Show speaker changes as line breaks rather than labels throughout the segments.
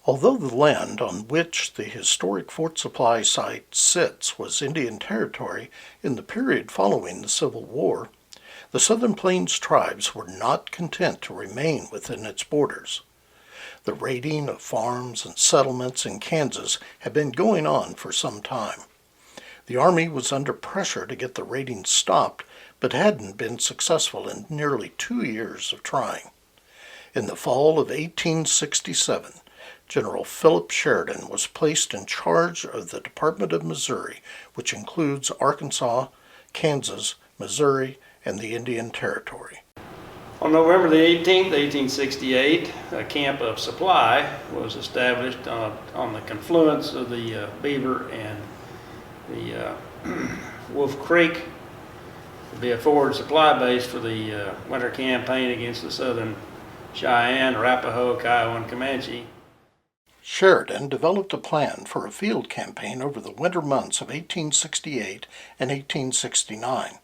Although the land on which the historic Fort Supply site sits was Indian territory in the period following the Civil War, the Southern Plains tribes were not content to remain within its borders. The raiding of farms and settlements in Kansas had been going on for some time. The Army was under pressure to get the raiding stopped, but hadn't been successful in nearly 2 years of trying. In the fall of 1867, General Philip Sheridan was placed in charge of the Department of Missouri, which includes Arkansas, Kansas, Missouri, and the Indian Territory.
On November the 18th, 1868, a camp of supply was established on the confluence of the Beaver and the Wolf Creek to be a forward supply base for the winter campaign against the Southern Cheyenne, Arapaho, Kiowa, and Comanche.
Sheridan developed a plan for a field campaign over the winter months of 1868 and 1869.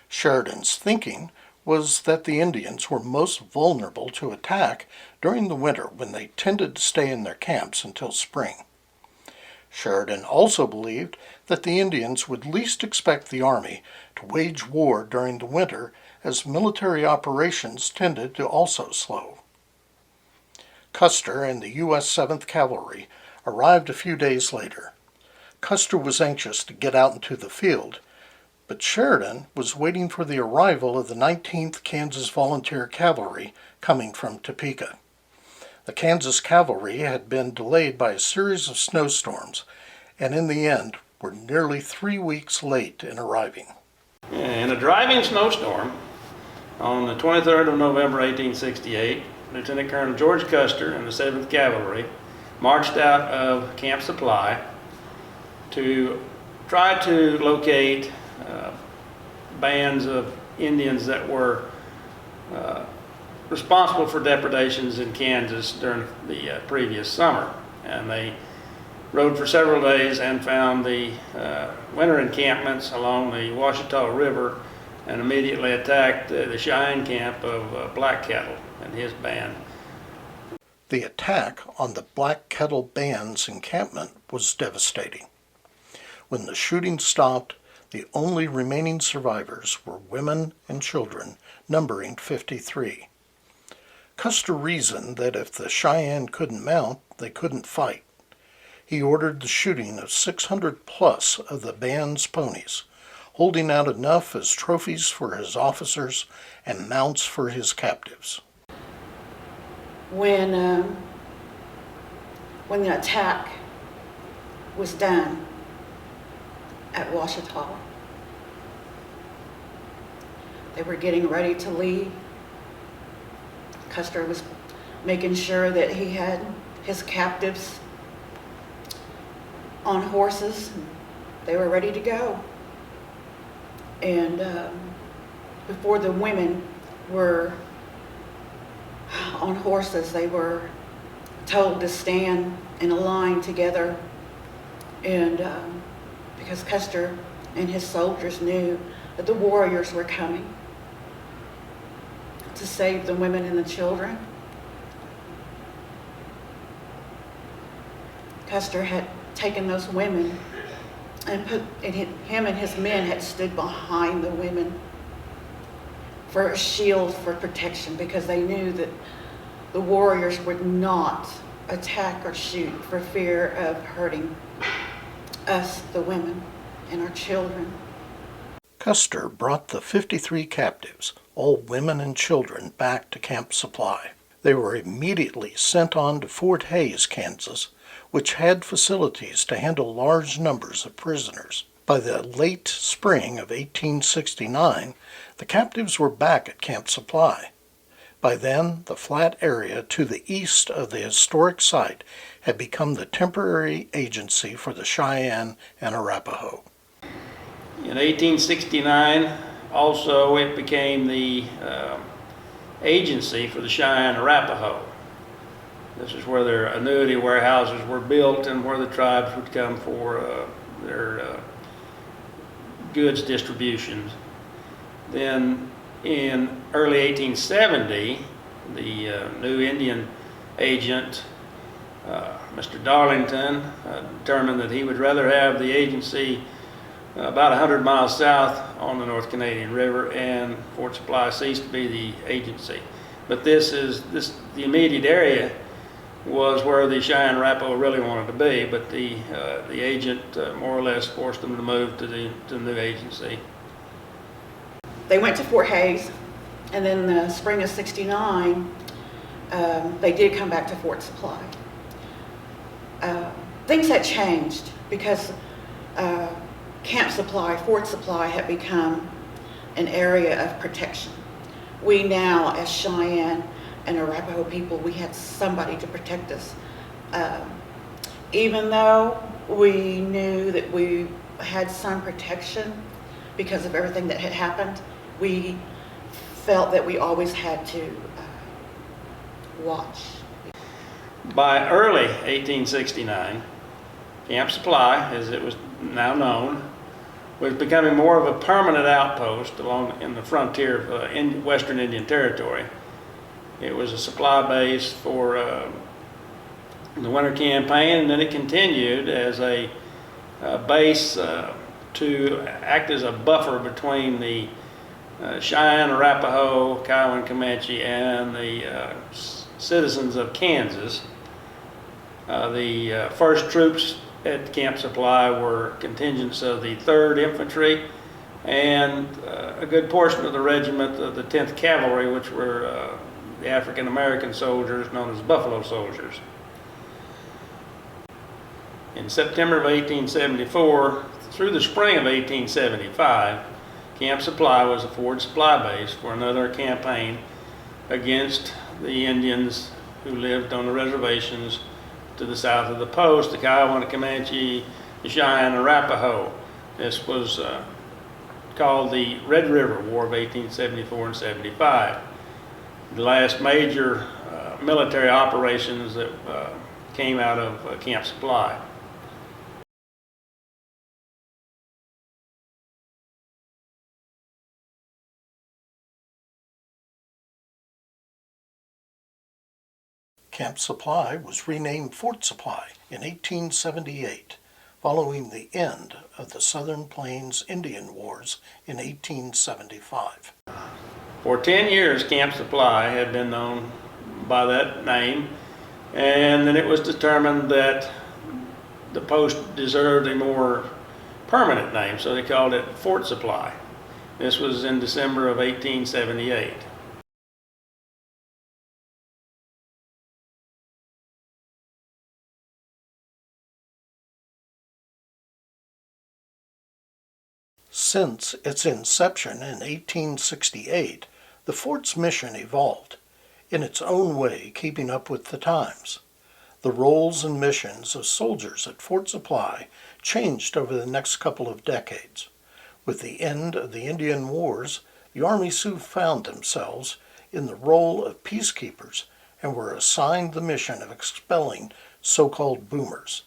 Sheridan's thinking was that the Indians were most vulnerable to attack during the winter when they tended to stay in their camps until spring. Sheridan also believed that the Indians would least expect the Army to wage war during the winter, as military operations tended to also slow. Custer and the U.S. 7th Cavalry arrived a few days later. Custer was anxious to get out into the field, but Sheridan was waiting for the arrival of the 19th Kansas Volunteer Cavalry coming from Topeka. The Kansas Cavalry had been delayed by a series of snowstorms, and in the end were nearly 3 weeks late in arriving.
In a driving snowstorm, on the 23rd of November 1868, Lieutenant Colonel George Custer and the 7th Cavalry marched out of Camp Supply to try to locate bands of Indians that were responsible for depredations in Kansas during the previous summer. And they rode for several days and found the winter encampments along the Washita River and immediately attacked the Cheyenne camp of Black Kettle and his band.
The attack on the Black Kettle band's encampment was devastating. When the shooting stopped, the only remaining survivors were women and children, numbering 53. Custer reasoned that if the Cheyenne couldn't mount, they couldn't fight. He ordered the shooting of 600 plus of the band's ponies, holding out enough as trophies for his officers and mounts for his captives.
When the attack was done at Washita, they were getting ready to leave. Custer was making sure that he had his captives on horses. They were ready to go. And before the women were on horses, they were told to stand in a line together. And because Custer and his soldiers knew that the warriors were coming to save the women and the children. Custer had taken those women and him and his men had stood behind the women for a shield for protection, because they knew that the warriors would not attack or shoot for fear of hurting us, the women, and our children.
Custer brought the 53 captives, all women and children, back to Camp Supply. They were immediately sent on to Fort Hays, Kansas, which had facilities to handle large numbers of prisoners. By the late spring of 1869, the captives were back at Camp Supply. By then, the flat area to the east of the historic site had become the temporary agency for the Cheyenne and Arapaho.
In 1869, also, it became the agency for the Cheyenne Arapaho. This is where their annuity warehouses were built and where the tribes would come for their goods distributions. Then in early 1870, the new Indian agent Mr. Darlington determined that he would rather have the agency about 100 miles south on the North Canadian River, and Fort Supply ceased to be the agency. But the immediate area was where the Cheyenne Arapaho really wanted to be, but the agent more or less forced them to move to the new agency.
They went to Fort Hays, and then the spring of '69, they did come back to Fort Supply. Things had changed because Camp Supply, Fort Supply, had become an area of protection. We now, as Cheyenne and Arapaho people, we had somebody to protect us. Even though we knew that we had some protection because of everything that had happened, we felt that we always had to watch.
By early 1869, Camp Supply, as it was now known, was becoming more of a permanent outpost in the frontier of Western Indian Territory. It was a supply base for the winter campaign, and then it continued as a base to act as a buffer between the Cheyenne, Arapaho, Kiowa, and Comanche, and the citizens of Kansas. The first troops at Camp Supply were contingents of the 3rd Infantry and a good portion of the regiment of the 10th Cavalry, which were the African American soldiers known as Buffalo Soldiers. In September of 1874 through the spring of 1875, Camp Supply was a forward supply base for another campaign against the Indians who lived on the reservations to the south of the post, the Kiowa, the Comanche, the Cheyenne, and Arapaho. This was called the Red River War of 1874 and 75. The last major military operations that came out of Camp Supply.
Camp Supply was renamed Fort Supply in 1878, following the end of the Southern Plains Indian Wars in 1875.
For 10 years, Camp Supply had been known by that name, and then it was determined that the post deserved a more permanent name, so they called it Fort Supply. This was in December of 1878.
Since its inception in 1868, the fort's mission evolved, in its own way keeping up with the times. The roles and missions of soldiers at Fort Supply changed over the next couple of decades. With the end of the Indian Wars, the Army soon found themselves in the role of peacekeepers and were assigned the mission of expelling so-called boomers,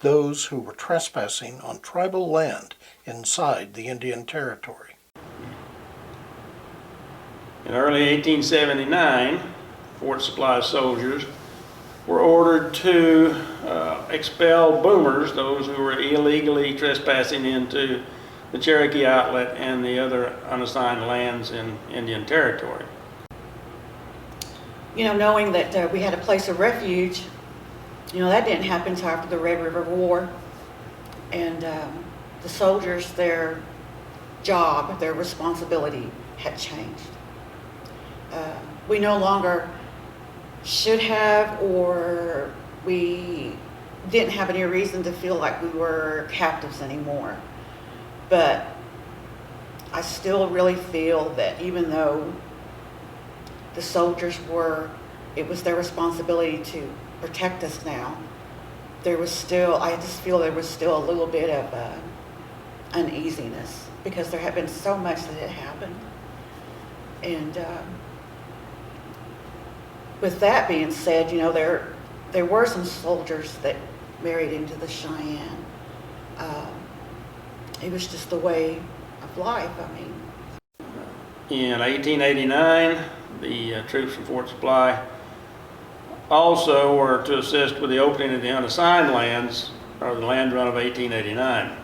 those who were trespassing on tribal land inside the Indian Territory.
In early 1879, Fort Supply soldiers were ordered to expel boomers, those who were illegally trespassing into the Cherokee Outlet and the other unassigned lands in Indian Territory.
You know, knowing that we had a place of refuge, you know, that didn't happen until after the Red River War. And the soldiers, their job, their responsibility had changed. We no longer should have, or we didn't have any reason to feel like we were captives anymore. But I still really feel that even though the soldiers it was their responsibility to protect us now, I just feel there was still a little bit of uneasiness because there had been so much that had happened. And with that being said, you know, there were some soldiers that married into the Cheyenne. It was just the way of life, I mean.
In 1889, the troops from Fort Supply also were to assist with the opening of the unassigned lands, or the land run of 1889.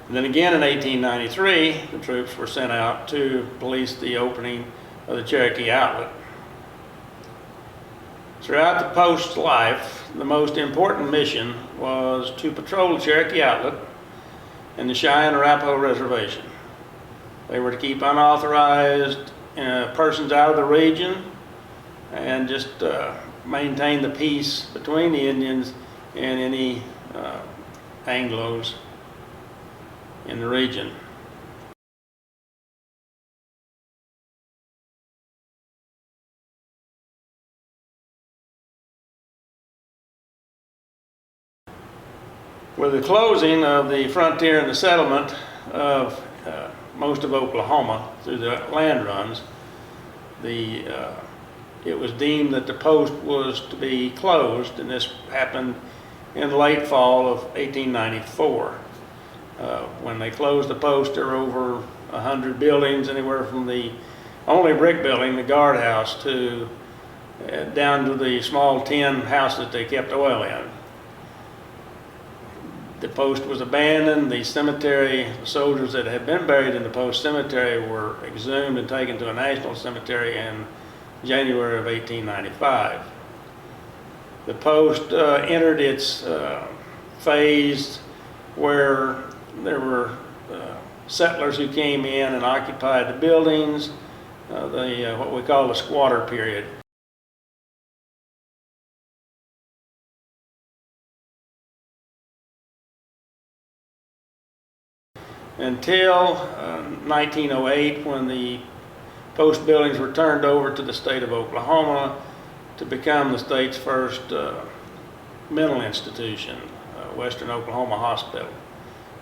And then again in 1893, the troops were sent out to police the opening of the Cherokee Outlet. Throughout the post's life, the most important mission was to patrol the Cherokee Outlet and the Cheyenne Arapaho Reservation. They were to keep unauthorized persons out of the region and just maintain the peace between the Indians and any Anglos in the region. With the closing of the frontier and the settlement of most of Oklahoma through the land runs, it was deemed that the post was to be closed, and this happened in the late fall of 1894. When they closed the post, there were over 100 buildings, anywhere from the only brick building, the guardhouse, to down to the small tin house that they kept oil in. The post was abandoned. The cemetery, soldiers that had been buried in the post cemetery were exhumed and taken to a national cemetery in January of 1895. The post entered its phase where there were settlers who came in and occupied the buildings, what we call the squatter period. Until 1908, when the post buildings were turned over to the state of Oklahoma to become the state's first mental institution, Western Oklahoma Hospital.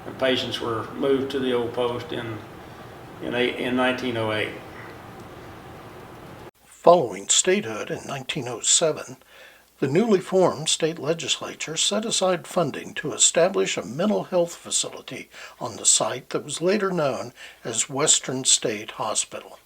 And patients were moved to the old post in 1908.
Following statehood in 1907, the newly formed state legislature set aside funding to establish a mental health facility on the site that was later known as Western State Hospital.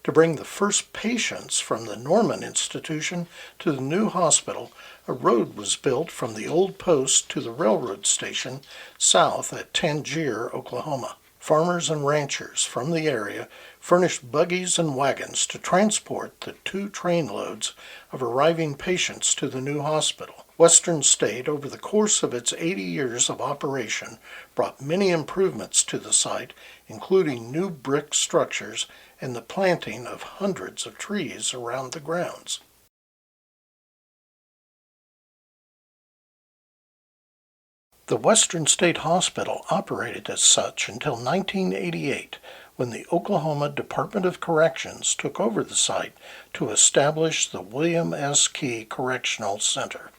To bring the first patients from the Norman Institution to the new hospital, a road was built from the old post to the railroad station south at Tangier, Oklahoma. Farmers and ranchers from the area furnished buggies and wagons to transport the 2 train loads of arriving patients to the new hospital. Western State, over the course of its 80 years of operation, brought many improvements to the site, including new brick structures and the planting of hundreds of trees around the grounds. The Western State Hospital operated as such until 1988, when the Oklahoma Department of Corrections took over the site to establish the William S. Key Correctional Center.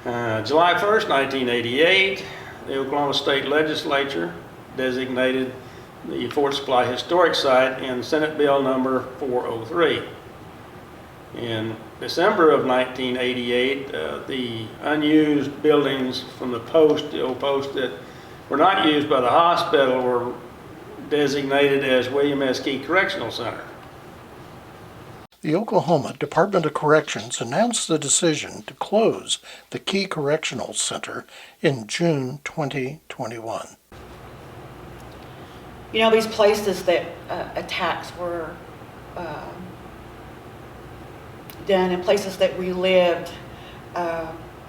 July 1st, 1988, the Oklahoma State Legislature designated the Fort Supply Historic Site in Senate Bill number 403. In December of 1988, the unused buildings from the post, the old post that were not used by the hospital, were designated as William S. Key Correctional Center.
The Oklahoma Department of Corrections announced the decision to close the Key Correctional Center in June 2021.
You know, these places that attacks were done, and places that we lived,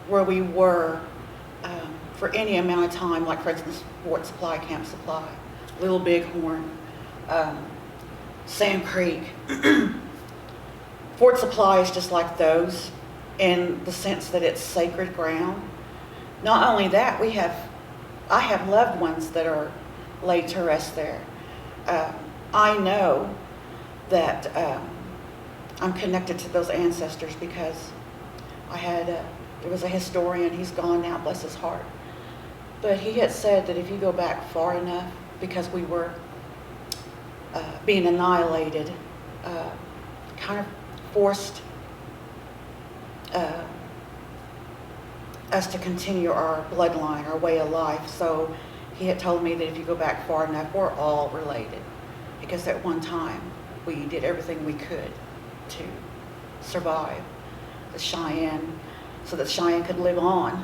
where we were for any amount of time, like for instance, Fort Supply, Camp Supply, Little Bighorn, Sand Creek. Fort Supply is just like those in the sense that it's sacred ground. Not only that, I have loved ones that are laid to rest there. I know that I'm connected to those ancestors because there was a historian, he's gone now, bless his heart. But he had said that if you go back far enough, because we were being annihilated, kind of forced us to continue our bloodline, our way of life. So he had told me that if you go back far enough, we're all related. Because at one time, we did everything we could to survive. the Cheyenne, so that Cheyenne could live on.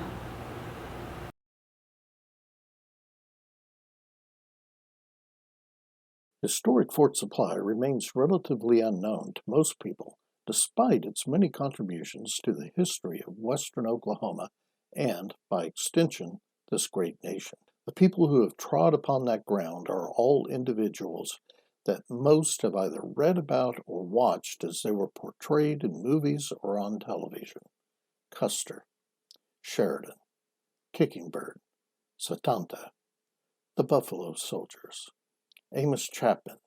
Historic Fort Supply remains relatively unknown to most people, despite its many contributions to the history of western Oklahoma and, by extension, this great nation. The people who have trod upon that ground are all individuals that most have either read about or watched as they were portrayed in movies or on television. Custer, Sheridan, Kicking Bird, Satanta, the Buffalo Soldiers, Amos Chapman,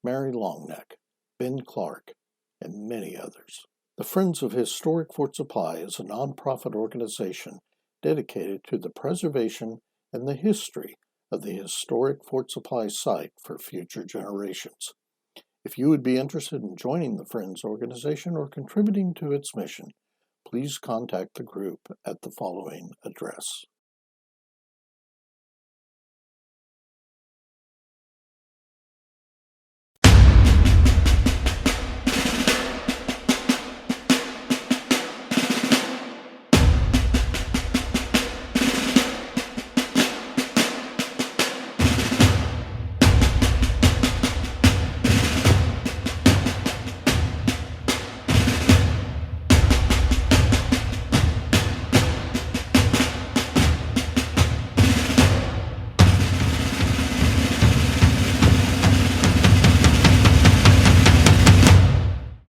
Mary Longneck, Ben Clark, and many others. The Friends of Historic Fort Supply is a nonprofit organization dedicated to the preservation and the history of the historic Fort Supply site for future generations. If you would be interested in joining the Friends organization or contributing to its mission, please contact the group at the following address.